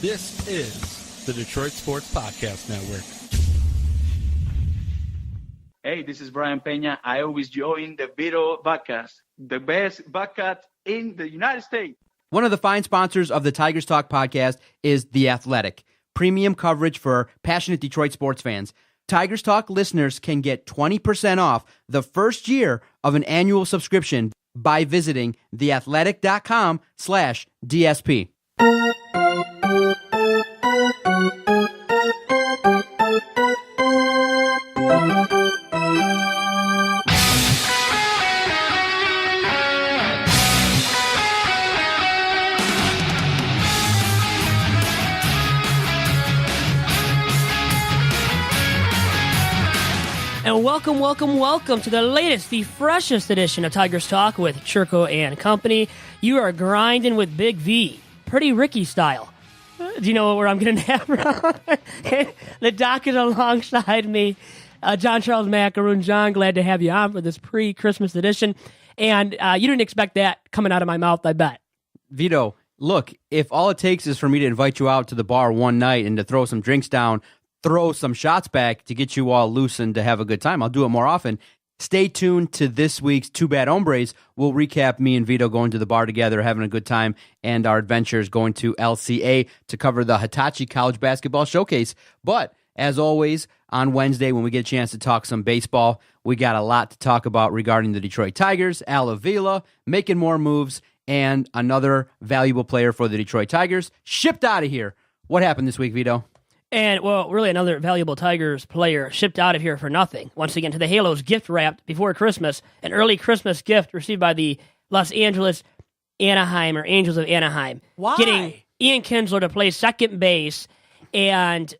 This is the Detroit Sports Podcast Network. Hey, this is Brian Peña. I always join the Vito podcast, the best podcast in the United States. One of the fine sponsors of the Tigers Talk podcast is The Athletic, premium coverage for passionate Detroit sports fans. Tigers Talk listeners can get 20% off the first year of an annual subscription by visiting theathletic.com/DSP. And welcome to the latest, the freshest edition of Tigers Talk with Chirco and company. You are grinding with Big V, Pretty Ricky style. Do you know where I'm getting that from? The doc is alongside me. John Charles Macaroon. John, glad to have you on for this pre-Christmas edition. And you didn't expect that coming out of my mouth, I bet. Vito, look, if all it takes is for me to invite you out to the bar one night and to throw some drinks down, throw some shots back to get you all loose and to have a good time, I'll do it more often. Stay tuned to this week's Two Bad Hombres. We'll recap me and Vito going to the bar together, having a good time, and our adventures going to LCA to cover the Hitachi College Basketball Showcase. But, as always, on Wednesday, when we get a chance to talk some baseball, we got a lot to talk about regarding the Detroit Tigers, Al Avila, making more moves, and another valuable player for the Detroit Tigers shipped out of here. What happened this week, Vito? And, well, really another valuable Tigers player shipped out of here for nothing. Once again, to the Halos gift wrapped before Christmas. An early Christmas gift received by the Los Angeles Anaheim, or Angels of Anaheim. Why? Getting Ian Kinsler to play second base. And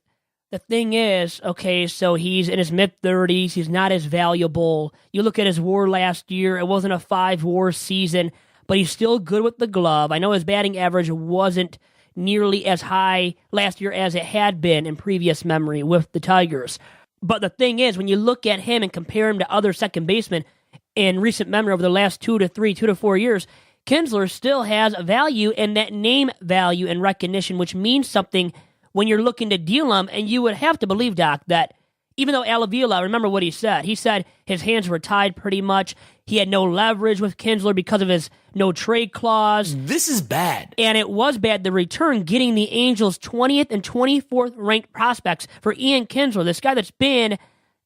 the thing is, okay, so he's in his mid-30s. He's not as valuable. You look at his WAR last year. It wasn't a 5-WAR season, but he's still good with the glove. I know his batting average wasn't nearly as high last year as it had been in previous memory with the Tigers. But the thing is, when you look at him and compare him to other second basemen in recent memory over the last 2 to 4 years, Kinsler still has a value, and that name value and recognition, which means something when you're looking to deal him. And you would have to believe, Doc, that even though Al Avila, remember what he said. He said his hands were tied pretty much. He had no leverage with Kinsler because of his no-trade clause. This is bad. And it was bad, the return, getting the Angels' 20th and 24th ranked prospects for Ian Kinsler, this guy that's been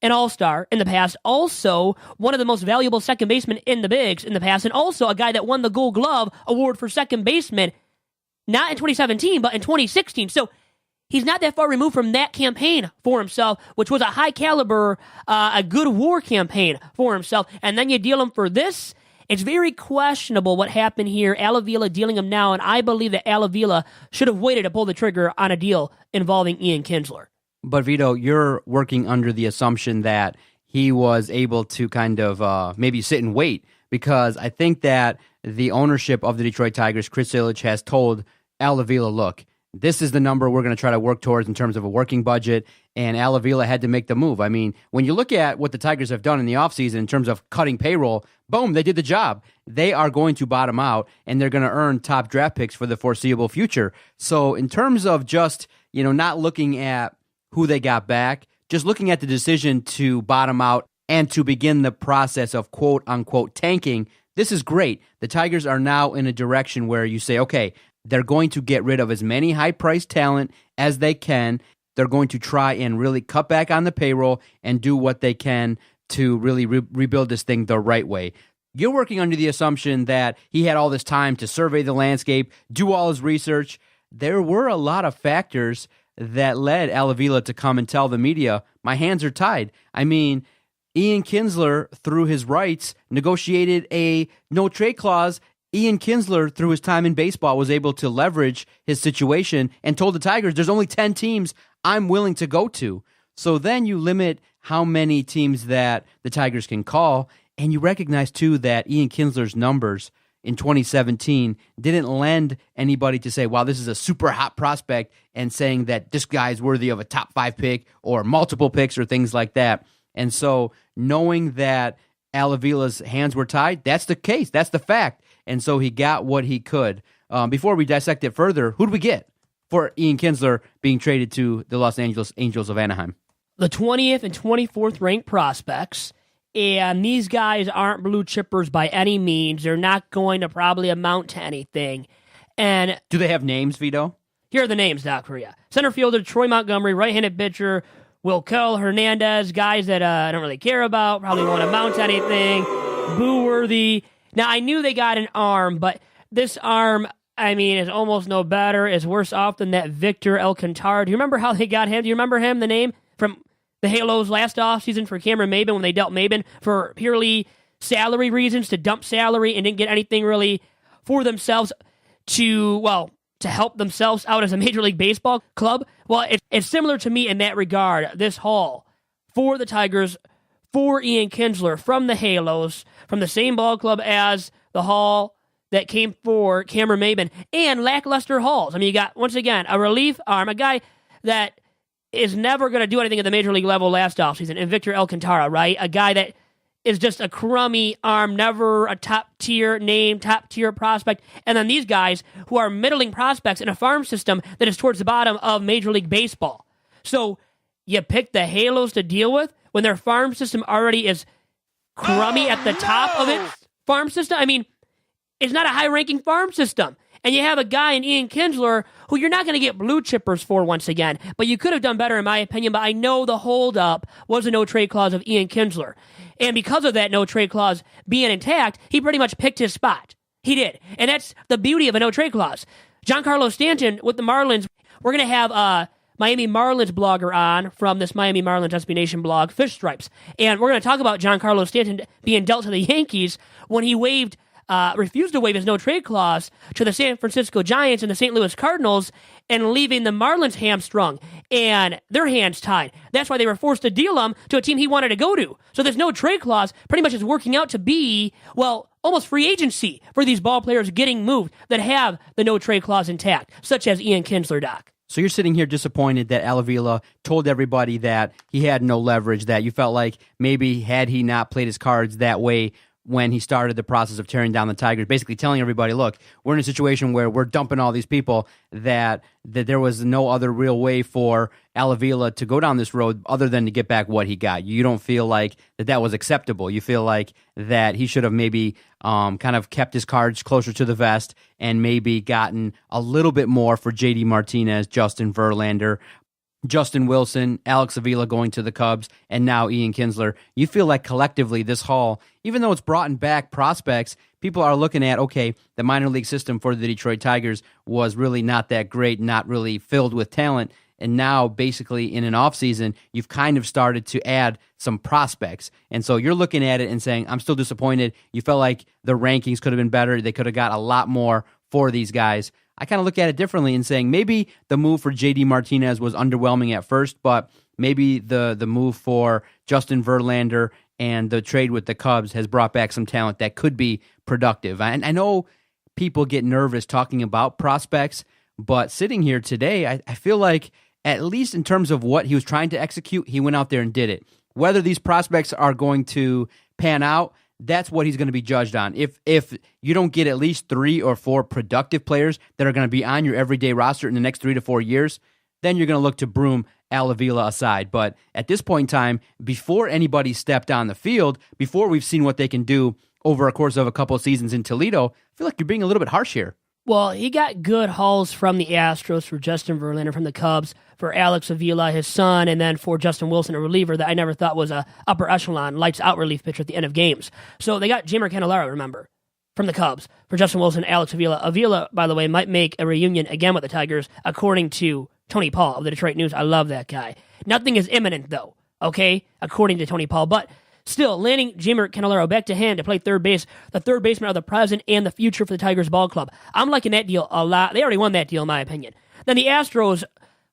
an all-star in the past, also one of the most valuable second basemen in the bigs in the past, and also a guy that won the Gold Glove award for second baseman, not in 2017, but in 2016. So he's not that far removed from that campaign for himself, which was a high caliber, a good WAR campaign for himself. And then you deal him for this. It's very questionable what happened here. Al Avila dealing him now, and I believe that Al Avila should have waited to pull the trigger on a deal involving Ian Kinsler. But Vito, you're working under the assumption that he was able to kind of maybe sit and wait, because I think that the ownership of the Detroit Tigers, Chris Ilitch, has told Al Avila, look, this is the number we're going to try to work towards in terms of a working budget, and Al Avila had to make the move. I mean, when you look at what the Tigers have done in the offseason in terms of cutting payroll, boom, they did the job. They are going to bottom out, and they're going to earn top draft picks for the foreseeable future. So in terms of just, not looking at who they got back, just looking at the decision to bottom out and to begin the process of quote-unquote tanking, this is great. The Tigers are now in a direction where you say, okay, they're going to get rid of as many high-priced talent as they can. They're going to try and really cut back on the payroll and do what they can to really rebuild this thing the right way. You're working under the assumption that he had all this time to survey the landscape, do all his research. There were a lot of factors that led Al Avila to come and tell the media, my hands are tied. I mean, Ian Kinsler, through his rights, negotiated a no-trade clause. Ian Kinsler, through his time in baseball, was able to leverage his situation and told the Tigers, there's only 10 teams I'm willing to go to. So then you limit how many teams that the Tigers can call, and you recognize, too, that Ian Kinsler's numbers in 2017 didn't lend anybody to say, wow, this is a super hot prospect, and saying that this guy is worthy of a top 5 pick or multiple picks or things like that. And so knowing that Al Avila's hands were tied, that's the case. That's the fact. And so he got what he could. Before we dissect it further, who do we get? for Ian Kinsler being traded to the Los Angeles Angels of Anaheim? The 20th and 24th ranked prospects, and these guys aren't blue chippers by any means. They're not going to probably amount to anything. And do they have names, Vito? Here are the names, Doc, for you. Center fielder Troy Montgomery, right-handed pitcher Wilkel Hernandez, guys that I don't really care about, probably won't amount to anything. Boo-worthy. Now, I knew they got an arm, but this arm, I mean, is almost no better. Is worse off than that Victor Alcantara. Do you remember how they got him? Do you remember him, the name from the Halos last offseason for Cameron Maybin when they dealt Maybin for purely salary reasons, to dump salary and didn't get anything really for themselves to help themselves out as a Major League Baseball club? Well, it's similar to me in that regard. This haul for the Tigers, for Ian Kinsler from the Halos, from the same ball club as the haul that came for Cameron Maybin, and lackluster hauls. I mean, you got, once again, a relief arm, a guy that is never going to do anything at the Major League level last offseason, and Victor Alcantara, right? A guy that is just a crummy arm, never a top-tier name, top-tier prospect. And then these guys who are middling prospects in a farm system that is towards the bottom of Major League Baseball. So you pick the Halos to deal with when their farm system already is crummy at the top of its farm system. I mean, it's not a high-ranking farm system. And you have a guy in Ian Kinsler who you're not going to get blue chippers for once again. But you could have done better, in my opinion. But I know the holdup was a no-trade clause of Ian Kinsler. And because of that no-trade clause being intact, he pretty much picked his spot. He did. And that's the beauty of a no-trade clause. Giancarlo Stanton with the Marlins, we're going to have a Miami Marlins blogger on from this Miami Marlins SB Nation blog, FishStripes. And we're going to talk about Giancarlo Stanton being dealt to the Yankees when he refused to waive his no-trade clause to the San Francisco Giants and the St. Louis Cardinals, and leaving the Marlins hamstrung and their hands tied. That's why they were forced to deal him to a team he wanted to go to. So this no-trade clause pretty much is working out to be, almost free agency for these ball players getting moved that have the no-trade clause intact, such as Ian Kinsler, Doc. So you're sitting here disappointed that Al Avila told everybody that he had no leverage, that you felt like maybe had he not played his cards that way when he started the process of tearing down the Tigers, basically telling everybody, look, we're in a situation where we're dumping all these people, that there was no other real way for Al Avila to go down this road other than to get back what he got. You don't feel like that was acceptable. You feel like that he should have maybe kind of kept his cards closer to the vest and maybe gotten a little bit more for J.D. Martinez, Justin Verlander, Justin Wilson, Alex Avila going to the Cubs, and now Ian Kinsler. You feel like collectively this haul, even though it's brought back prospects, people are looking at, okay, the minor league system for the Detroit Tigers was really not that great, not really filled with talent, and now basically in an offseason, you've kind of started to add some prospects. And so you're looking at it and saying, I'm still disappointed. You felt like the rankings could have been better. They could have got a lot more for these guys. I kind of look at it differently and saying maybe the move for J.D. Martinez was underwhelming at first, but maybe the move for Justin Verlander and the trade with the Cubs has brought back some talent that could be productive. And I know people get nervous talking about prospects, but sitting here today, I feel like at least in terms of what he was trying to execute, he went out there and did it. Whether these prospects are going to pan out, that's what he's going to be judged on. If you don't get at least 3 or 4 productive players that are going to be on your everyday roster in the next 3 to 4 years, then you're going to look to broom Al Avila aside. But at this point in time, before anybody stepped on the field, before we've seen what they can do over a course of a couple of seasons in Toledo, I feel like you're being a little bit harsh here. Well, he got good hauls from the Astros for Justin Verlander from the Cubs, for Alex Avila, his son, and then for Justin Wilson, a reliever that I never thought was a upper echelon, lights-out relief pitcher at the end of games. So they got Jeimer Candelario, remember, from the Cubs, for Justin Wilson, Alex Avila. Avila, by the way, might make a reunion again with the Tigers, according to Tony Paul of the Detroit News. I love that guy. Nothing is imminent, though, okay, according to Tony Paul. But still, landing Jeimer Candelario back to hand to play third base, the third baseman of the present and the future for the Tigers ball club. I'm liking that deal a lot. They already won that deal, in my opinion. Then the Astros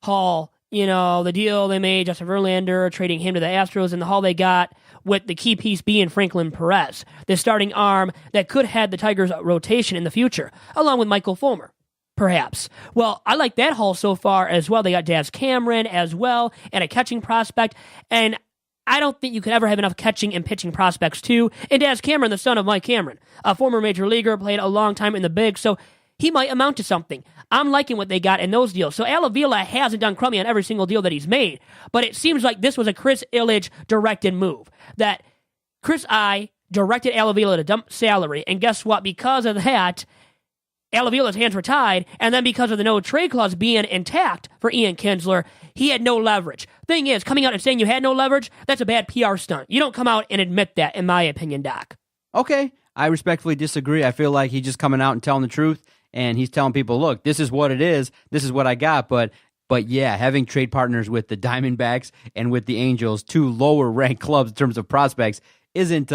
haul, the deal they made, Justin Verlander, trading him to the Astros, and the haul they got with the key piece being Franklin Perez, the starting arm that could head the Tigers' rotation in the future, along with Michael Fulmer, perhaps. Well, I like that haul so far as well. They got Daz Cameron as well, and a catching prospect, and I don't think you could ever have enough catching and pitching prospects, too. And Daz Cameron, the son of Mike Cameron, a former major leaguer, played a long time in the big, so he might amount to something. I'm liking what they got in those deals. So Al Avila hasn't done crummy on every single deal that he's made, but it seems like this was a Chris Ilitch directed move. That Chris I directed Al Avila to dump salary, and guess what? Because of that, Al Avila's hands were tied, and then because of the no trade clause being intact for Ian Kinsler, he had no leverage. Thing is, coming out and saying you had no leverage, that's a bad PR stunt. You don't come out and admit that, in my opinion, Doc. Okay, I respectfully disagree. I feel like he's just coming out and telling the truth, and he's telling people, look, this is what it is, this is what I got, but yeah, having trade partners with the Diamondbacks and with the Angels, two lower-ranked clubs in terms of prospects, isn't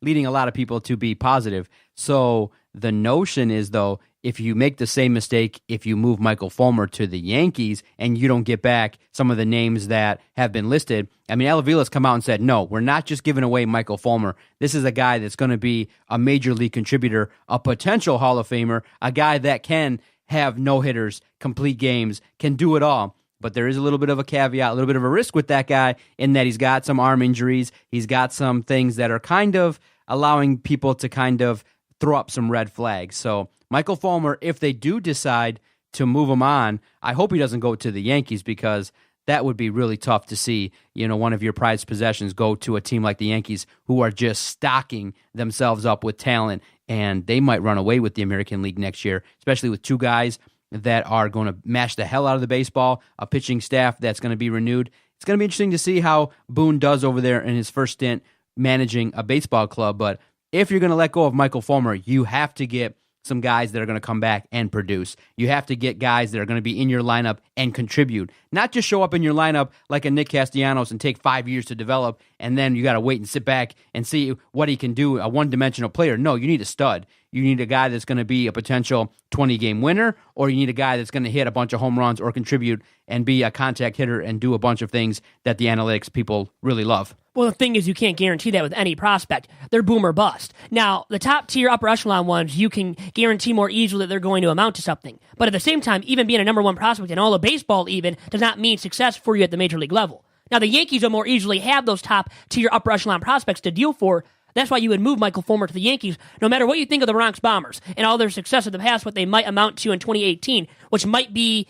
leading a lot of people to be positive. So the notion is, though, if you make the same mistake, if you move Michael Fulmer to the Yankees and you don't get back some of the names that have been listed, I mean, Al Avila's come out and said, no, we're not just giving away Michael Fulmer. This is a guy that's going to be a major league contributor, a potential Hall of Famer, a guy that can have no-hitters, complete games, can do it all. But there is a little bit of a caveat, a little bit of a risk with that guy in that he's got some arm injuries. He's got some things that are kind of allowing people to kind of throw up some red flags. So Michael Fulmer, if they do decide to move him on, I hope he doesn't go to the Yankees, because that would be really tough to see, one of your prized possessions go to a team like the Yankees, who are just stocking themselves up with talent, and they might run away with the American League next year, especially with two guys that are going to mash the hell out of the baseball, a pitching staff that's going to be renewed. It's going to be interesting to see how Boone does over there in his first stint managing a baseball club. But if you're going to let go of Michael Fulmer, you have to get some guys that are going to come back and produce. You have to get guys that are going to be in your lineup and contribute. Not just show up in your lineup like a Nick Castellanos and take 5 years to develop, and then you got to wait and sit back and see what he can do, a one-dimensional player. No, you need a stud. You need a guy that's going to be a potential 20-game winner, or you need a guy that's going to hit a bunch of home runs or contribute and be a contact hitter and do a bunch of things that the analytics people really love. Well, the thing is, you can't guarantee that with any prospect. They're boom or bust. Now, the top-tier, upper echelon ones, you can guarantee more easily that they're going to amount to something. But at the same time, even being a number one prospect in all of baseball even does not mean success for you at the major league level. Now, the Yankees will more easily have those top-tier, upper echelon prospects to deal for. That's why you would move Michael Fulmer to the Yankees, no matter what you think of the Bronx Bombers and all their success in the past, what they might amount to in 2018, which might be,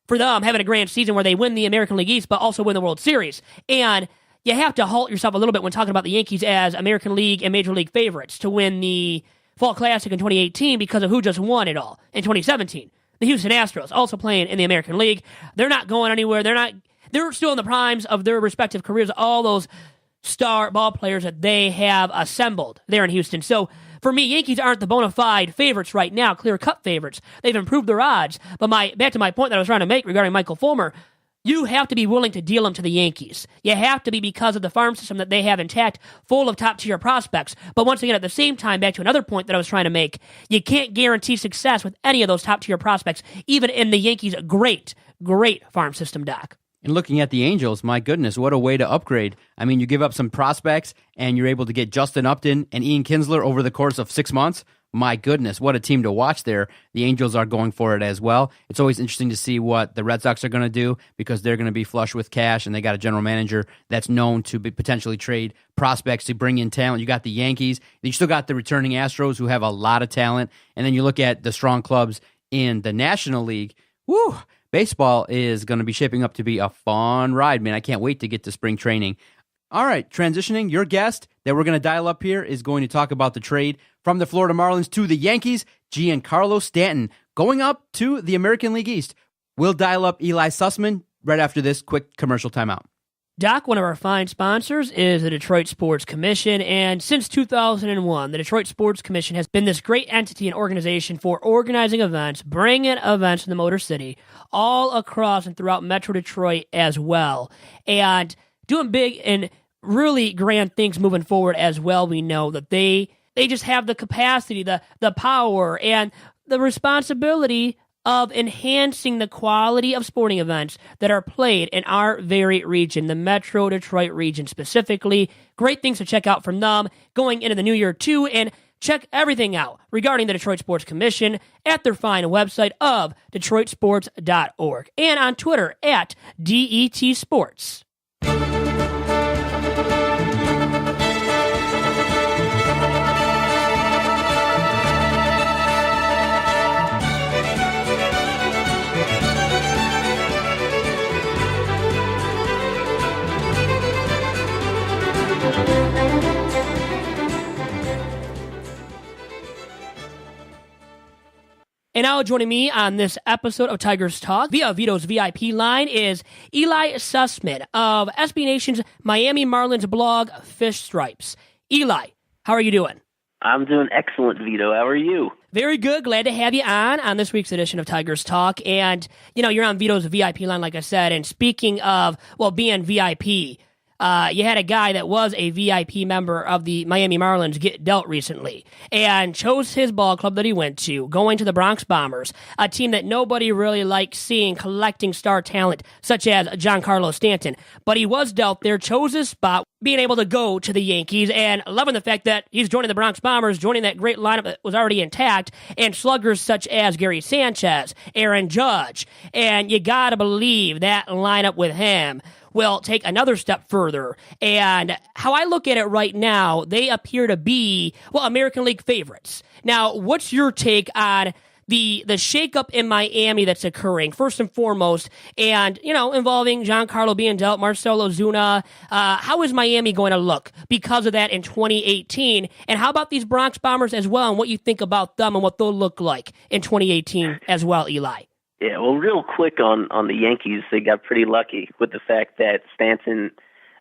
for them, having a grand season where they win the American League East, but also win the World Series. And you have to halt yourself a little bit when talking about the Yankees as American League and Major League favorites to win the Fall Classic in 2018 because of who just won it all in 2017. The Houston Astros, also playing in the American League. They're not going anywhere. They're still in the primes of their respective careers, all those star ball players that they have assembled there in Houston. So for me, Yankees aren't the bona fide favorites right now, clear-cut favorites. They've improved their odds. But back to my point that I was trying to make regarding Michael Fulmer, you have to be willing to deal him to the Yankees. You have to be, because of the farm system that they have intact, full of top-tier prospects. But once again, at the same time, back to another point that I was trying to make, you can't guarantee success with any of those top-tier prospects, even in the Yankees' great farm system, Doc. And looking at the Angels, my goodness, what a way to upgrade. I mean, you give up some prospects, and you're able to get Justin Upton and Ian Kinsler over the course of 6 months. My goodness, what a team to watch there. The Angels are going for it as well. It's always interesting to see what the Red Sox are going to do, because they're going to be flush with cash, and they got a general manager that's known to potentially trade prospects to bring in talent. You got the Yankees. You still got the returning Astros, who have a lot of talent. And then you look at the strong clubs in the National League. Woo! Baseball is going to be shaping up to be a fun ride, man. I can't wait to get to spring training. All right, transitioning, your guest that we're going to dial up here is going to talk about the trade from the Florida Marlins to the Yankees, Giancarlo Stanton, going up to the American League East. We'll dial up Eli Sussman right after this quick commercial timeout. Doc, one of our fine sponsors, is the Detroit Sports Commission, and since 2001, the Detroit Sports Commission has been this great entity and organization for organizing events, bringing events in the Motor City, all across and throughout Metro Detroit as well, and doing big and really grand things moving forward as well. We know that they just have the capacity, the power, and the responsibility of enhancing the quality of sporting events that are played in our very region, the Metro Detroit region specifically. Great things to check out from them going into the new year too, and check everything out regarding the Detroit Sports Commission at their fine website of DetroitSports.org and on Twitter at DET Sports. And now joining me on this episode of Tigers Talk via Vito's VIP line is Eli Sussman of SB Nation's Miami Marlins blog, FishStripes. Eli, how are you doing? I'm doing excellent, Vito. How are you? Very good. Glad to have you on this week's edition of Tigers Talk. And, you're on Vito's VIP line, like I said. And speaking of, being VIP, you had a guy that was a VIP member of the Miami Marlins get dealt recently and chose his ball club that he went to, going to the Bronx Bombers, a team that nobody really likes seeing collecting star talent such as Giancarlo Stanton. But he was dealt there, chose his spot, being able to go to the Yankees, and loving the fact that he's joining the Bronx Bombers, joining that great lineup that was already intact, and sluggers such as Gary Sanchez, Aaron Judge. And you got to believe that lineup with him will take another step further. And how I look at it right now, they appear to be, American League favorites. Now, what's your take on the shakeup in Miami that's occurring, first and foremost, and, involving Giancarlo being dealt, Marcell Ozuna? How is Miami going to look because of that in 2018? And how about these Bronx Bombers as well, and what you think about them and what they'll look like in 2018 as well, Eli? Yeah, well, real quick on the Yankees, they got pretty lucky with the fact that Stanton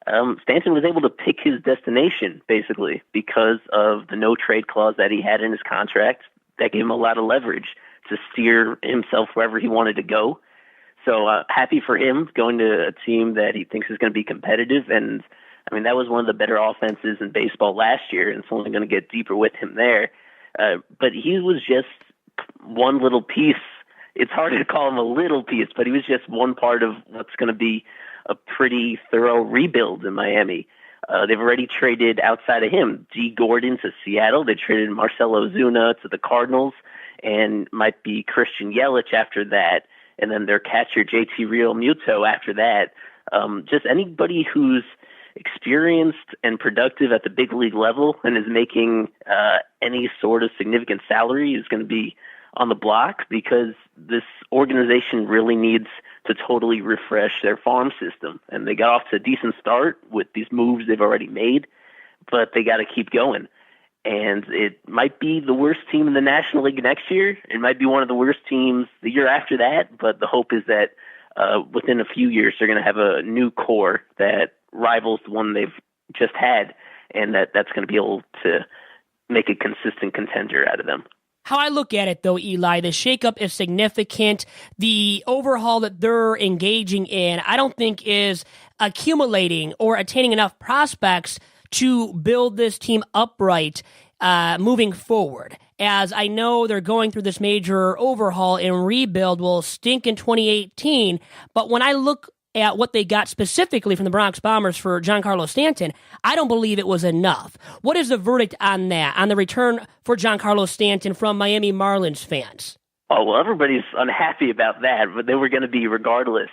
was able to pick his destination, basically, because of the no-trade clause that he had in his contract. That gave him a lot of leverage to steer himself wherever he wanted to go. So happy for him going to a team that he thinks is going to be competitive. And, that was one of the better offenses in baseball last year, and it's only going to get deeper with him there. But he was just one little piece. It's hard to call him a little piece, but he was just one part of what's going to be a pretty thorough rebuild in Miami. They've already traded outside of him, G. Gordon to Seattle. They traded Marcell Ozuna to the Cardinals, and might be Christian Yelich after that. And then their catcher, JT Realmuto, after that. Just anybody who's experienced and productive at the big league level and is making any sort of significant salary is going to be on the block, because this organization really needs to totally refresh their farm system. And they got off to a decent start with these moves they've already made, but they got to keep going. And it might be the worst team in the National League next year. It might be one of the worst teams the year after that, but the hope is that within a few years they're going to have a new core that rivals the one they've just had, and that's going to be able to make a consistent contender out of them. How I look at it, though, Eli, the shakeup is significant. The overhaul that they're engaging in, I don't think is accumulating or attaining enough prospects to build this team upright moving forward. As I know they're going through this major overhaul and rebuild will stink in 2018, but when I look at what they got specifically from the Bronx Bombers for Giancarlo Stanton, I don't believe it was enough. What is the verdict on that, on the return for Giancarlo Stanton from Miami Marlins fans? Oh, well, everybody's unhappy about that, but they were going to be regardless.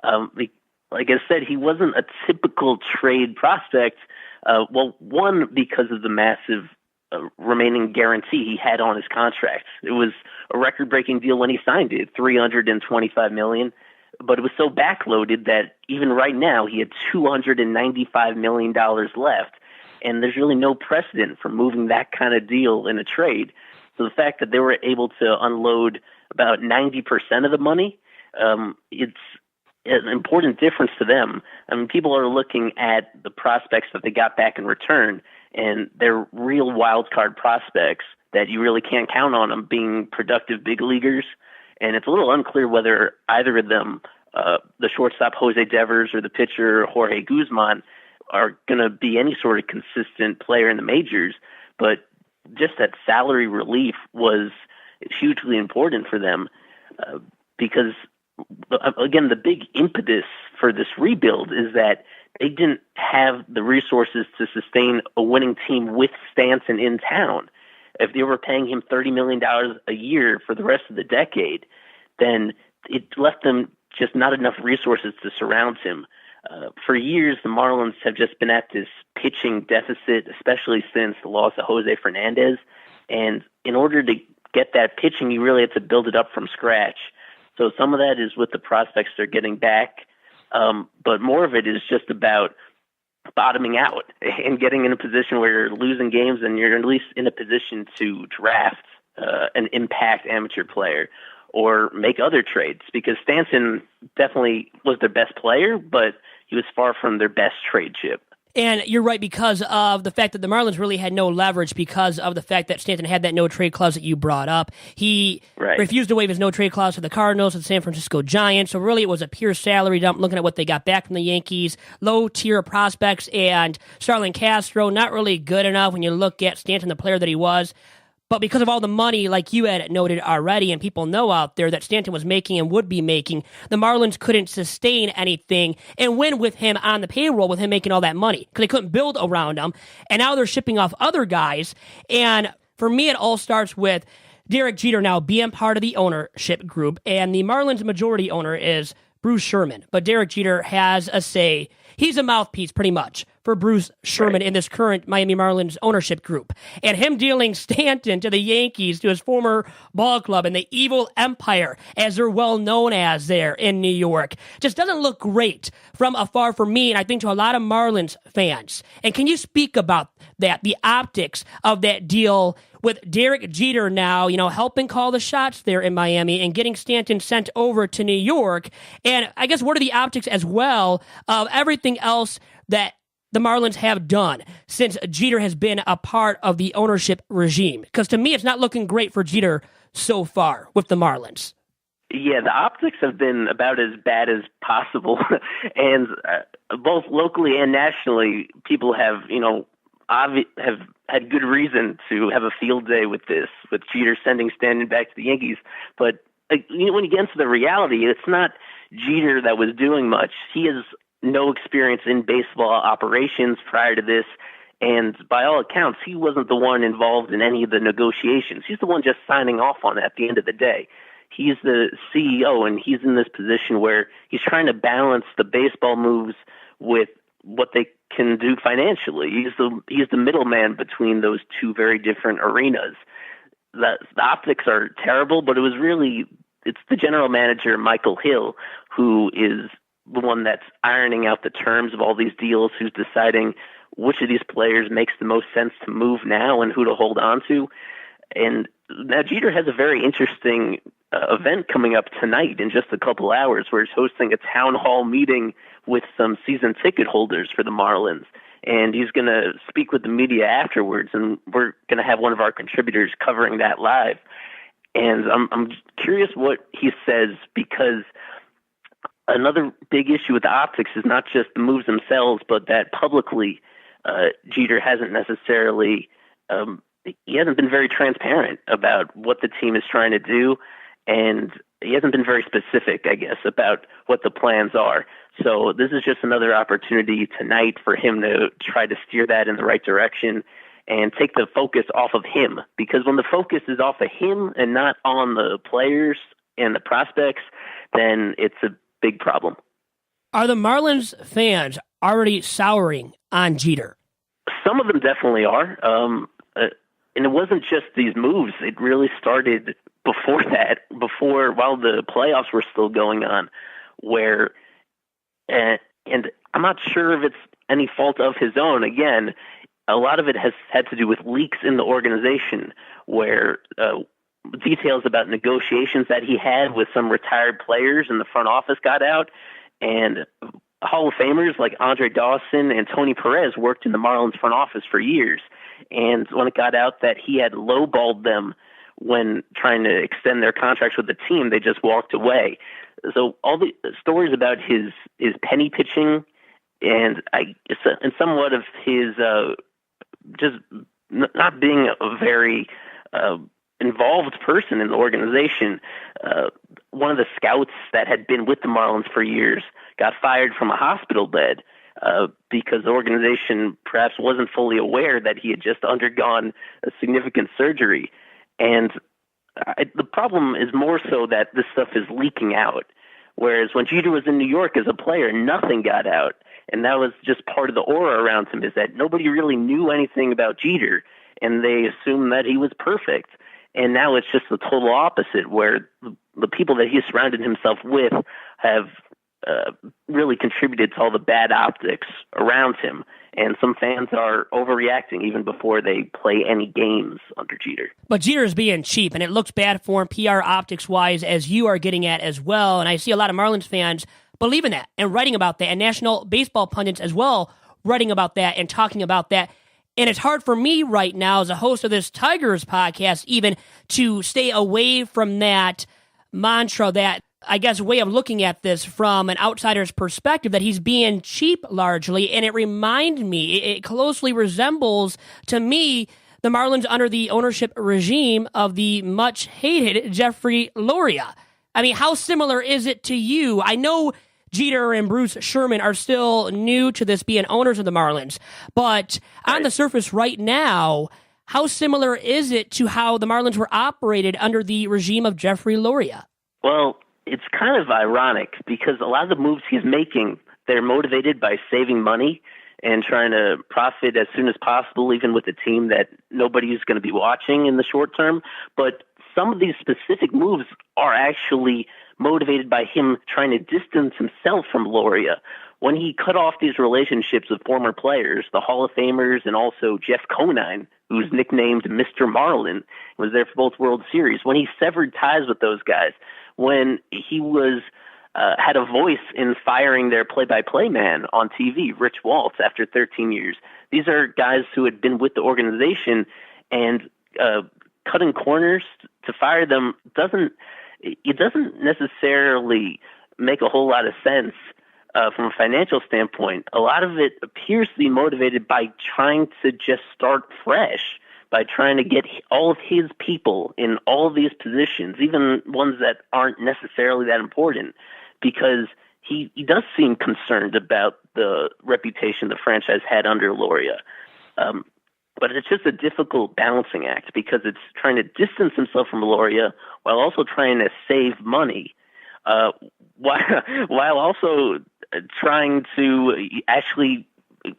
Like I said, he wasn't a typical trade prospect. One, because of the massive remaining guarantee he had on his contract. It was a record-breaking deal when he signed it, $325 million. But it was so backloaded that even right now he had $295 million left, and there's really no precedent for moving that kind of deal in a trade. So the fact that they were able to unload about 90% of the money, it's an important difference to them. People are looking at the prospects that they got back in return, and they're real wild card prospects that you really can't count on them being productive big leaguers. And it's a little unclear whether either of them, the shortstop Jose Devers or the pitcher Jorge Guzman, are going to be any sort of consistent player in the majors. But just that salary relief was hugely important for them because, again, the big impetus for this rebuild is that they didn't have the resources to sustain a winning team with Stanton in town. If they were paying him $30 million a year for the rest of the decade, then it left them just not enough resources to surround him. For years, the Marlins have just been at this pitching deficit, especially since the loss of Jose Fernandez. And in order to get that pitching, you really have to build it up from scratch. So some of that is with the prospects they're getting back, but more of it is just about bottoming out and getting in a position where you're losing games and you're at least in a position to draft an impact amateur player or make other trades, because Stanton definitely was their best player, but he was far from their best trade chip. And you're right, because of the fact that the Marlins really had no leverage, because of the fact that Stanton had that no-trade clause that you brought up. He refused to waive his no-trade clause to the Cardinals and the San Francisco Giants, so really it was a pure salary dump, looking at what they got back from the Yankees. Low-tier prospects, and Starlin Castro, not really good enough when you look at Stanton, the player that he was. But because of all the money, like you had noted already, and people know out there that Stanton was making and would be making, the Marlins couldn't sustain anything and win with him on the payroll, with him making all that money, because they couldn't build around him. And now they're shipping off other guys. And for me, it all starts with Derek Jeter now being part of the ownership group. And the Marlins' majority owner is Bruce Sherman. But Derek Jeter has a say. He's a mouthpiece, pretty much, for Bruce Sherman in this current Miami Marlins ownership group. And him dealing Stanton to the Yankees, to his former ball club, and the evil empire, as they're well known as there in New York, just doesn't look great from afar for me, and I think to a lot of Marlins fans. And can you speak about that, the optics of that deal with Derek Jeter now, helping call the shots there in Miami and getting Stanton sent over to New York? And I guess what are the optics as well of everything else that the Marlins have done since Jeter has been a part of the ownership regime? Because to me, it's not looking great for Jeter so far with the Marlins. Yeah, the optics have been about as bad as possible. And both locally and nationally, people have, have had good reason to have a field day with this, with Jeter sending Stanton back to the Yankees. But when you get into the reality, it's not Jeter that was doing much. He has no experience in baseball operations prior to this, and by all accounts, he wasn't the one involved in any of the negotiations. He's the one just signing off on it at the end of the day. He's the CEO, and he's in this position where he's trying to balance the baseball moves with what they can do financially. He's the middleman between those two very different arenas. The optics are terrible, but it's the general manager, Michael Hill, who is the one that's ironing out the terms of all these deals, who's deciding which of these players makes the most sense to move now and who to hold on to. And now Jeter has a very interesting event coming up tonight in just a couple hours, where he's hosting a town hall meeting with some season ticket holders for the Marlins. And he's going to speak with the media afterwards, and we're going to have one of our contributors covering that live. And I'm curious what he says, because another big issue with the optics is not just the moves themselves, but that publicly Jeter hasn't necessarily he hasn't been very transparent about what the team is trying to do, and he hasn't been very specific, I guess, about what the plans are. So this is just another opportunity tonight for him to try to steer that in the right direction and take the focus off of him, because when the focus is off of him and not on the players and the prospects, then it's a big problem. Are the Marlins fans already souring on Jeter? Some of them definitely are. And it wasn't just these moves. It really started before that, while the playoffs were still going on, where, and I'm not sure if it's any fault of his own. Again, a lot of it has had to do with leaks in the organization, where details about negotiations that he had with some retired players in the front office got out, and Hall of Famers like Andre Dawson and Tony Perez worked in the Marlins front office for years. And when it got out that he had lowballed them when trying to extend their contracts with the team, they just walked away. So all the stories about his penny pitching and somewhat of his just not being a very involved person in the organization. One of the scouts that had been with the Marlins for years got fired from a hospital bed because the organization perhaps wasn't fully aware that he had just undergone a significant surgery. And the problem is more so that this stuff is leaking out. Whereas when Jeter was in New York as a player, nothing got out. And that was just part of the aura around him, is that nobody really knew anything about Jeter, and they assumed that he was perfect. And now it's just the total opposite, where the people that he surrounded himself with have really contributed to all the bad optics around him. And some fans are overreacting even before they play any games under Jeter. But Jeter is being cheap, and it looks bad for him PR optics-wise, as you are getting at as well. And I see a lot of Marlins fans believe in that and writing about that, and national baseball pundits as well writing about that and talking about that. And it's hard for me right now as a host of this Tigers podcast even to stay away from that mantra, that, I guess, way of looking at this from an outsider's perspective, that he's being cheap largely. And it reminds me, it closely resembles to me the Marlins under the ownership regime of the much hated Jeffrey Loria. I mean, how similar is it to you? I know Jeter and Bruce Sherman are still new to this, being owners of the Marlins, but on the surface right now, how similar is it to how the Marlins were operated under the regime of Jeffrey Loria? Well, it's kind of ironic because a lot of the moves he's making, they're motivated by saving money and trying to profit as soon as possible, even with a team that nobody's going to be watching in the short term. But some of these specific moves are actually motivated by him trying to distance himself from Loria. When he cut off these relationships with former players, the Hall of Famers, and also Jeff Conine, who's nicknamed Mr. Marlin, was there for both World Series. When he severed ties with those guys, when he was had a voice in firing their play-by-play man on TV, Rich Waltz, after 13 years. These are guys who had been with the organization, and cutting corners to fire them doesn't necessarily make a whole lot of sense from a financial standpoint. A lot of it appears to be motivated by trying to just start fresh, by trying to get all of his people in all of these positions, even ones that aren't necessarily that important, because he does seem concerned about the reputation the franchise had under Loria. But it's just a difficult balancing act because it's trying to distance himself from Loria while also trying to save money, while also trying to actually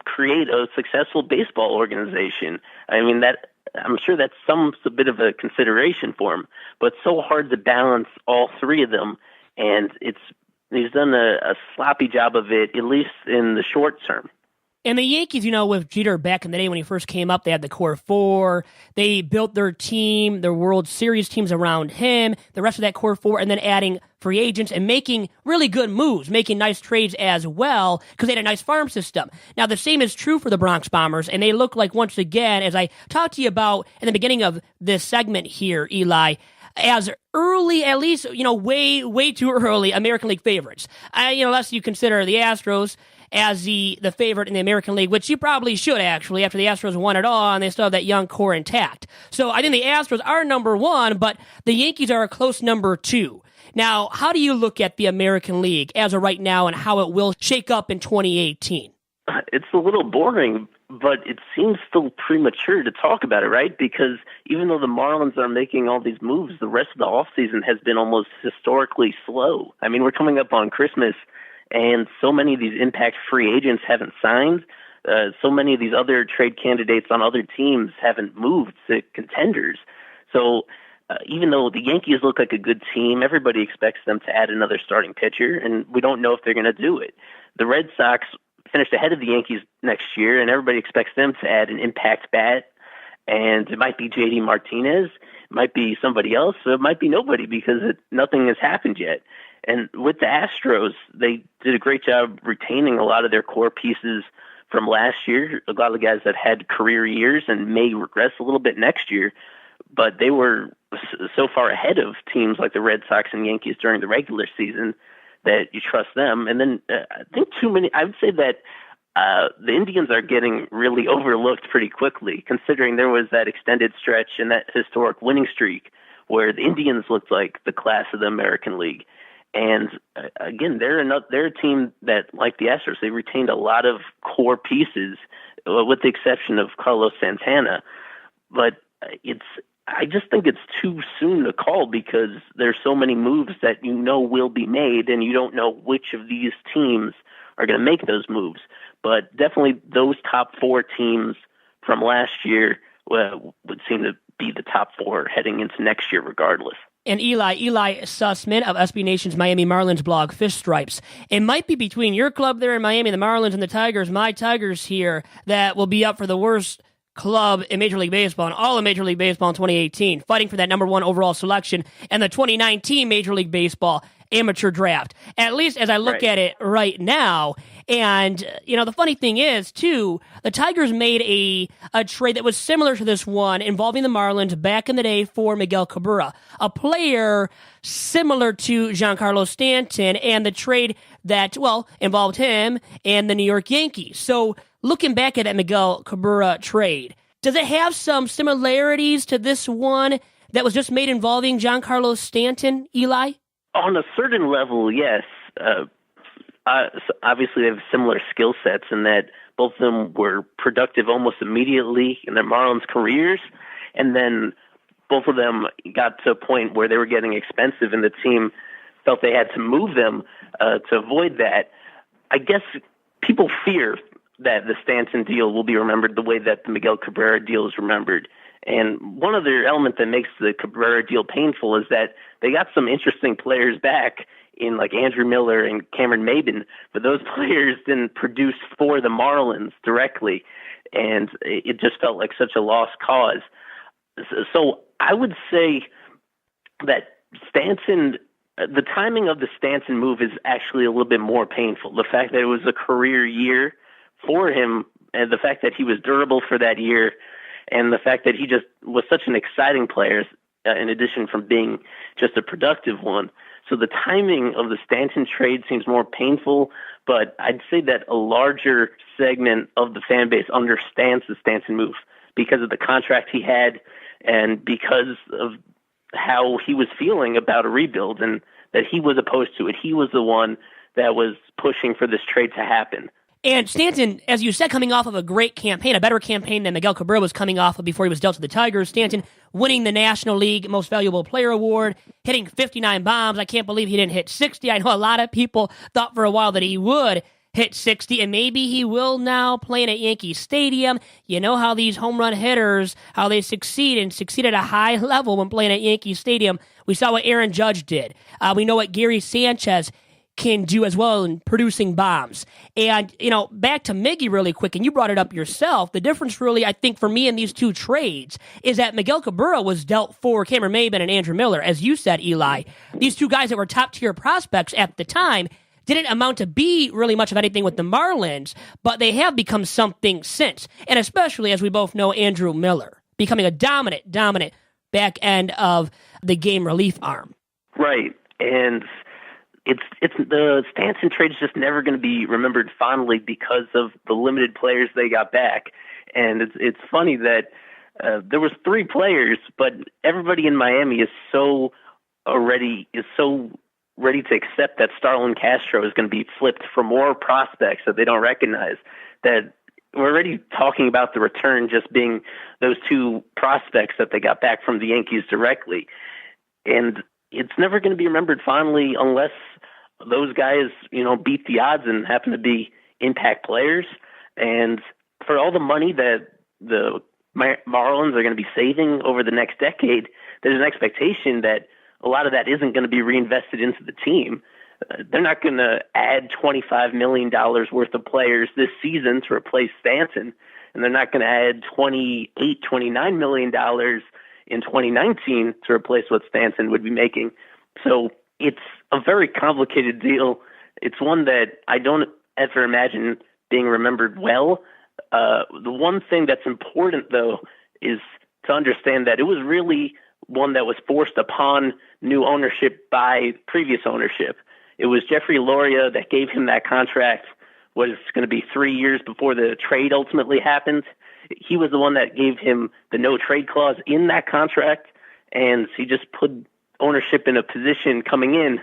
create a successful baseball organization. I mean, that I'm sure that's a bit of a consideration for him, but it's so hard to balance all three of them, and he's done a sloppy job of it, at least in the short term. And the Yankees, with Jeter back in the day when he first came up, they had the core four. They built their team, their World Series teams around him, the rest of that core four, and then adding free agents and making really good moves, making nice trades as well, because they had a nice farm system. Now, the same is true for the Bronx Bombers, and they look like, once again, as I talked to you about in the beginning of this segment here, Eli, as early, at least, way too early American League favorites. Unless you consider the Astros as the favorite in the American League, which you probably should, actually, after the Astros won it all, and they still have that young core intact. So I think the Astros are number one, but the Yankees are a close number two. Now, how do you look at the American League as of right now and how it will shake up in 2018? It's a little boring, but it seems still premature to talk about it, right? Because even though the Marlins are making all these moves, the rest of the offseason has been almost historically slow. I mean, we're coming up on Christmas, and so many of these impact free agents haven't signed. So many of these other trade candidates on other teams haven't moved to contenders. So even though the Yankees look like a good team, everybody expects them to add another starting pitcher, and we don't know if they're going to do it. The Red Sox finished ahead of the Yankees next year, and everybody expects them to add an impact bat, and it might be J.D. Martinez, it might be somebody else, so it might be nobody because nothing has happened yet. And with the Astros, they did a great job retaining a lot of their core pieces from last year, a lot of the guys that had career years and may regress a little bit next year, but they were so far ahead of teams like the Red Sox and Yankees during the regular season that you trust them. And then I think I would say that the Indians are getting really overlooked pretty quickly, considering there was that extended stretch and that historic winning streak where the Indians looked like the class of the American League. And again, they're a team that, like the Astros, they retained a lot of core pieces, with the exception of Carlos Santana. But I just think it's too soon to call because there's so many moves that will be made, and you don't know which of these teams are going to make those moves. But definitely those top four teams from last year would seem to be the top four heading into next year regardless. And Eli Sussman of SB Nation's Miami Marlins blog, FishStripes. It might be between your club there in Miami, the Marlins, and the Tigers, my Tigers here, that will be up for the worst club in Major League Baseball and all of Major League Baseball in 2018, fighting for that number 1 overall selection and the 2019 Major League Baseball amateur draft, at least as I look at it right now. And, the funny thing is, too, the Tigers made a trade that was similar to this one involving the Marlins back in the day for Miguel Cabrera, a player similar to Giancarlo Stanton, and the trade that, involved him and the New York Yankees. So looking back at that Miguel Cabrera trade, does it have some similarities to this one that was just made involving Giancarlo Stanton, Eli? On a certain level, yes. Obviously, they have similar skill sets in that both of them were productive almost immediately in their Marlins careers, and then both of them got to a point where they were getting expensive, and the team felt they had to move them to avoid that. I guess people fear that the Stanton deal will be remembered the way that the Miguel Cabrera deal is remembered. And one other element that makes the Cabrera deal painful is that they got some interesting players back in like Andrew Miller and Cameron Maybin, but those players didn't produce for the Marlins directly, and it just felt like such a lost cause. So I would say that Stanton, the timing of the Stanton move is actually a little bit more painful. The fact that it was a career year for him, and the fact that he was durable for that year, and the fact that he just was such an exciting player, in addition from being just a productive one. So the timing of the Stanton trade seems more painful, but I'd say that a larger segment of the fan base understands the Stanton move because of the contract he had and because of how he was feeling about a rebuild and that he was opposed to it. He was the one that was pushing for this trade to happen. And Stanton, as you said, coming off of a great campaign, a better campaign than Miguel Cabrera was coming off of before he was dealt to the Tigers. Stanton winning the National League Most Valuable Player Award, hitting 59 bombs. I can't believe he didn't hit 60. I know a lot of people thought for a while that he would hit 60, and maybe he will now playing at Yankee Stadium. You know how these home run hitters, how they succeed at a high level when playing at Yankee Stadium. We saw what Aaron Judge did. We know what Gary Sanchez can do as well in producing bombs. And, back to Miggy really quick, and you brought it up yourself, the difference really, I think, for me in these two trades is that Miguel Cabrera was dealt for Cameron Maybin and Andrew Miller. As you said, Eli, these two guys that were top-tier prospects at the time didn't amount to be really much of anything with the Marlins, but they have become something since. And especially, as we both know, Andrew Miller becoming a dominant back end of the game relief arm. Right. And it's the Stanton trade is just never going to be remembered fondly because of the limited players they got back. And it's funny that there was 3 players, but everybody in Miami is so ready to accept that Starlin Castro is going to be flipped for more prospects that they don't recognize, that we're already talking about the return just being those 2 prospects that they got back from the Yankees directly. And it's never going to be remembered fondly unless those guys, beat the odds and happen to be impact players. And for all the money that the Marlins are going to be saving over the next decade, there's an expectation that a lot of that isn't going to be reinvested into the team. They're not going to add $25 million worth of players this season to replace Stanton, and they're not going to add $29 million in 2019 to replace what Stanton would be making. So it's a very complicated deal. It's one that I don't ever imagine being remembered well. The one thing that's important, though, is to understand that it was really one that was forced upon new ownership by previous ownership. It was Jeffrey Loria that gave him that contract, was going to be 3 years before the trade ultimately happened. He was the one that gave him the no trade clause in that contract, and he just put ownership in a position coming in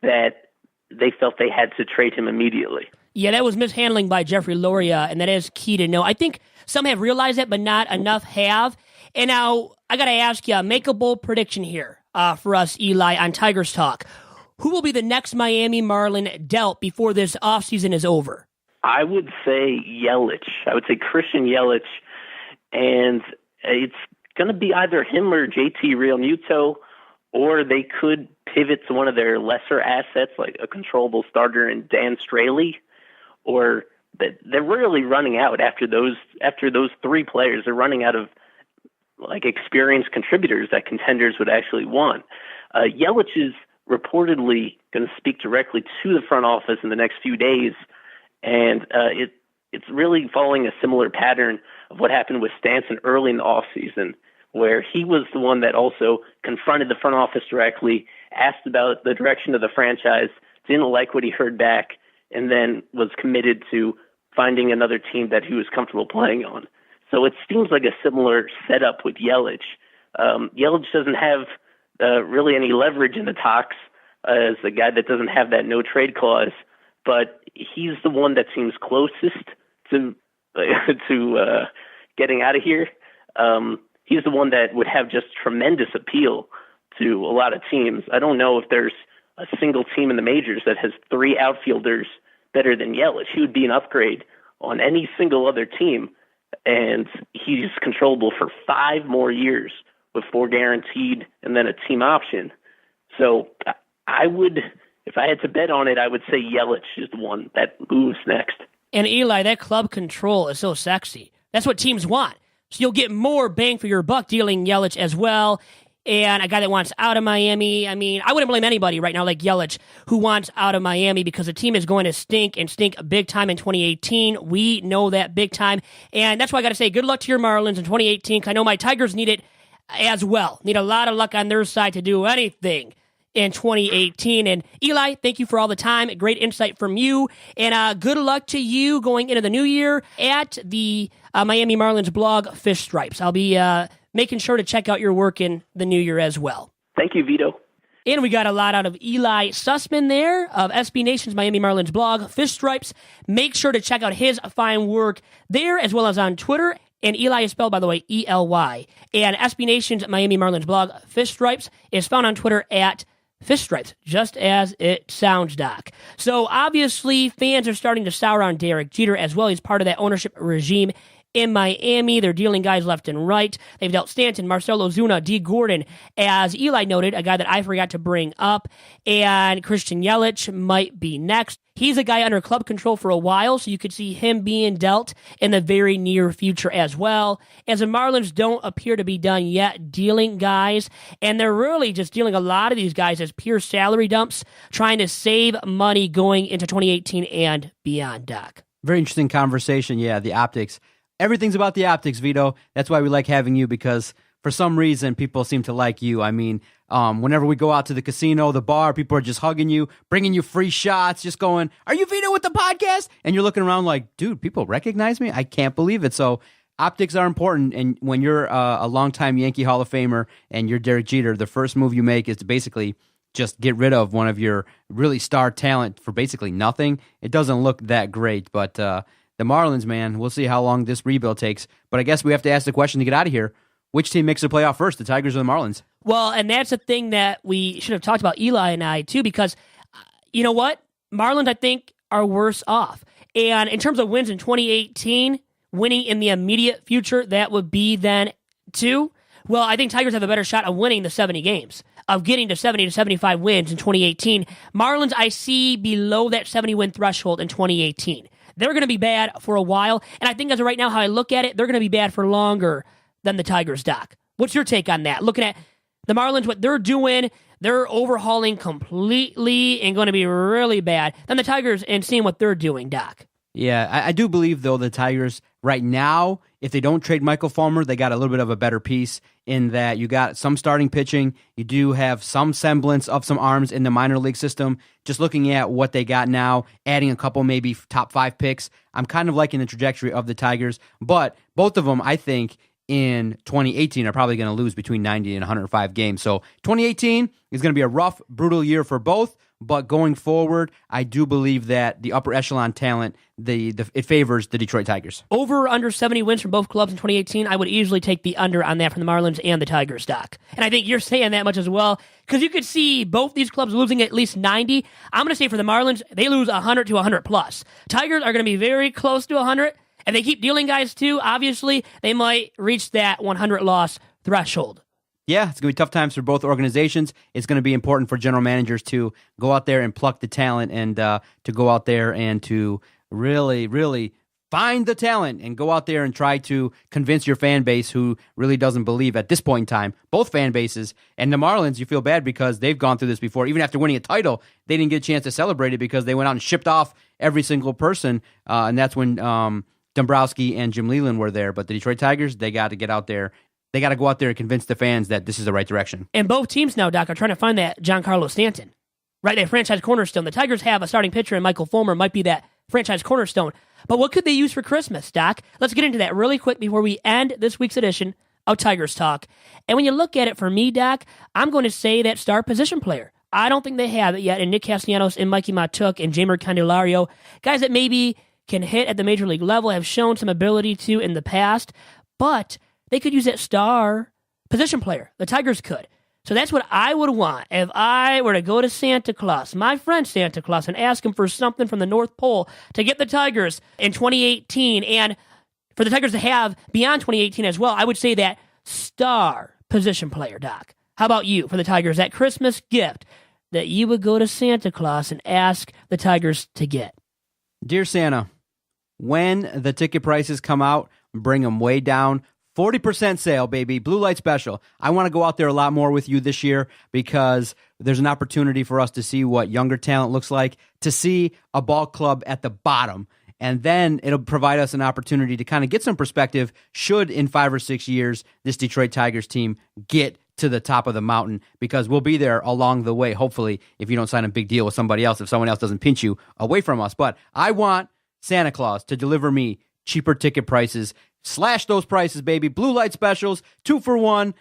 that they felt they had to trade him immediately. Yeah, that was mishandling by Jeffrey Loria, and that is key to know. I think some have realized it, but not enough have. And now I got to ask you, make a bold prediction here for us, Eli, on Tigers Talk. Who will be the next Miami Marlin dealt before this offseason is over? I would say Yelich. I would say Christian Yelich, and it's going to be either him or JT Realmuto, or they could pivot to one of their lesser assets, like a controllable starter in Dan Straley, or that they're really running out after those three players. They're running out of like experienced contributors that contenders would actually want. Yelich is reportedly going to speak directly to the front office in the next few days, and it's really following a similar pattern of what happened with Stanton early in the offseason, where he was the one that also confronted the front office directly, asked about the direction of the franchise, didn't like what he heard back, and then was committed to finding another team that he was comfortable playing on. So it seems like a similar setup with Yelich. Yelich doesn't have really any leverage in the talks as a guy that doesn't have that no trade clause, but he's the one that seems closest to getting out of here. He's the one that would have just tremendous appeal to a lot of teams. I don't know if there's a single team in the majors that has three outfielders better than Yelich. He would be an upgrade on any single other team, and he's controllable for 5 more years with 4 guaranteed and then a team option. So I would, if I had to bet on it, I would say Yelich is the one that moves next. And Eli, that club control is so sexy. That's what teams want. So you'll get more bang for your buck dealing Yelich as well. And a guy that wants out of Miami. I mean, I wouldn't blame anybody right now like Yelich who wants out of Miami because the team is going to stink and stink big time in 2018. We know that big time. And that's why I got to say good luck to your Marlins in 2018. I know my Tigers need it as well. Need a lot of luck on their side to do anything in 2018. And Eli, thank you for all the time. Great insight from you. And good luck to you going into the new year at the Miami Marlins blog, FishStripes. I'll be making sure to check out your work in the new year as well. Thank you, Vito. And we got a lot out of Eli Sussman there of SB Nation's Miami Marlins blog, FishStripes. Make sure to check out his fine work there as well as on Twitter. And Eli is spelled, by the way, E-L-Y. And SB Nation's Miami Marlins blog, FishStripes, is found on Twitter at FishStripes, just as it sounds, Doc. So obviously fans are starting to sour on Derek Jeter as well. He's part of that ownership regime in Miami. They're dealing guys left and right. They've dealt Stanton, Marcell Ozuna, D. Gordon, as Eli noted, a guy that I forgot to bring up, and Christian Yelich might be next. He's a guy under club control for a while, so you could see him being dealt in the very near future as well. As the Marlins don't appear to be done yet dealing guys, and they're really just dealing a lot of these guys as pure salary dumps, trying to save money going into 2018 and beyond, Doc. Very interesting conversation. Yeah, the optics. Everything's about the optics, Vito. That's why we like having you, because for some reason people seem to like you. I mean, whenever we go out to the casino, the bar, people are just hugging you, bringing you free shots, just going, "Are you Vito with the podcast?" And you're looking around like, dude, people recognize me? I can't believe it. So optics are important, and when you're a longtime Yankee Hall of Famer and you're Derek Jeter, the first move you make is to basically just get rid of one of your really star talent for basically nothing. It doesn't look that great, but the Marlins, man, we'll see how long this rebuild takes. But I guess we have to ask the question to get out of here. Which team makes the playoff first, the Tigers or the Marlins? Well, and that's a thing that we should have talked about, Eli and I, too, because you know what? Marlins, I think, are worse off. And in terms of wins in 2018, winning in the immediate future, that would be then 2. Well, I think Tigers have a better shot of winning the 70 games, of getting to 70 to 75 wins in 2018. Marlins, I see below that 70-win threshold in 2018. They're going to be bad for a while, and I think as of right now, how I look at it, they're going to be bad for longer than the Tigers, Doc. What's your take on that? Looking at the Marlins, what they're doing, they're overhauling completely and going to be really bad than the Tigers and seeing what they're doing, Doc. Yeah, I do believe, though, the Tigers right now, if they don't trade Michael Fulmer, they got a little bit of a better piece in that you got some starting pitching. You do have some semblance of some arms in the minor league system. Just looking at what they got now, adding a couple maybe top 5 picks, I'm kind of liking the trajectory of the Tigers. But both of them, I think, in 2018 are probably going to lose between 90 and 105 games. So 2018 is going to be a rough, brutal year for both. But going forward, I do believe that the upper echelon talent, it favors the Detroit Tigers. Over or under 70 wins from both clubs in 2018, I would easily take the under on that from the Marlins and the Tigers, Doc. And I think you're saying that much as well, because you could see both these clubs losing at least 90. I'm going to say for the Marlins, they lose 100 to 100 plus. Tigers are going to be very close to 100. If they keep dealing guys too, obviously, they might reach that 100 loss threshold. Yeah, it's going to be tough times for both organizations. It's going to be important for general managers to go out there and pluck the talent and to go out there and to really, really find the talent and go out there and try to convince your fan base who really doesn't believe at this point in time, both fan bases. And the Marlins, you feel bad because they've gone through this before. Even after winning a title, they didn't get a chance to celebrate it because they went out and shipped off every single person. And that's when Dombrowski and Jim Leyland were there. But the Detroit Tigers, they got to get out there. They got to go out there and convince the fans that this is the right direction. And both teams now, Doc, are trying to find that Giancarlo Stanton, right? That franchise cornerstone. The Tigers have a starting pitcher, and Michael Fulmer might be that franchise cornerstone. But what could they use for Christmas, Doc? Let's get into that really quick before we end this week's edition of Tigers Talk. And when you look at it for me, Doc, I'm going to say that star position player. I don't think they have it yet in Nick Castellanos and Mikey Matuk and Jamer Candelario. Guys that maybe can hit at the major league level, have shown some ability to in the past, but they could use that star position player. The Tigers could. So that's what I would want if I were to go to Santa Claus, my friend Santa Claus, and ask him for something from the North Pole to get the Tigers in 2018 and for the Tigers to have beyond 2018 as well. I would say that star position player, Doc. How about you for the Tigers, that Christmas gift that you would go to Santa Claus and ask the Tigers to get? Dear Santa, when the ticket prices come out, bring them way down. 40% sale, baby. Blue light special. I want to go out there a lot more with you this year because there's an opportunity for us to see what younger talent looks like, to see a ball club at the bottom. And then it'll provide us an opportunity to kind of get some perspective should in 5 or 6 years this Detroit Tigers team get to the top of the mountain, because we'll be there along the way, hopefully, if you don't sign a big deal with somebody else, if someone else doesn't pinch you away from us. But I want Santa Claus to deliver me cheaper ticket prices. Slash those prices, baby. Blue light specials, 2 for 1.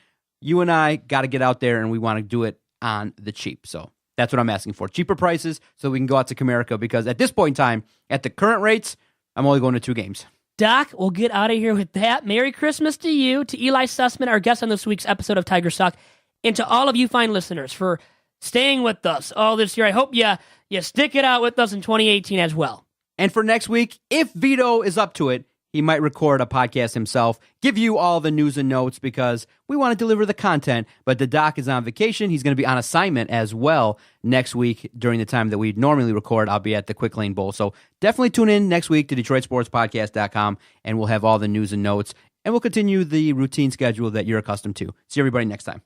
You and I got to get out there, and we want to do it on the cheap. So that's what I'm asking for. Cheaper prices so we can go out to Comerica, because at this point in time, at the current rates, I'm only going to 2 games. Doc, we'll get out of here with that. Merry Christmas to you, to Eli Sussman, our guest on this week's episode of Tigers Talk, and to all of you fine listeners for staying with us all this year. I hope you stick it out with us in 2018 as well. And for next week, if Vito is up to it, he might record a podcast himself, give you all the news and notes, because we want to deliver the content. But the Doc is on vacation. He's going to be on assignment as well next week during the time that we normally record. I'll be at the Quick Lane Bowl. So definitely tune in next week to DetroitSportsPodcast.com, and we'll have all the news and notes, and we'll continue the routine schedule that you're accustomed to. See everybody next time.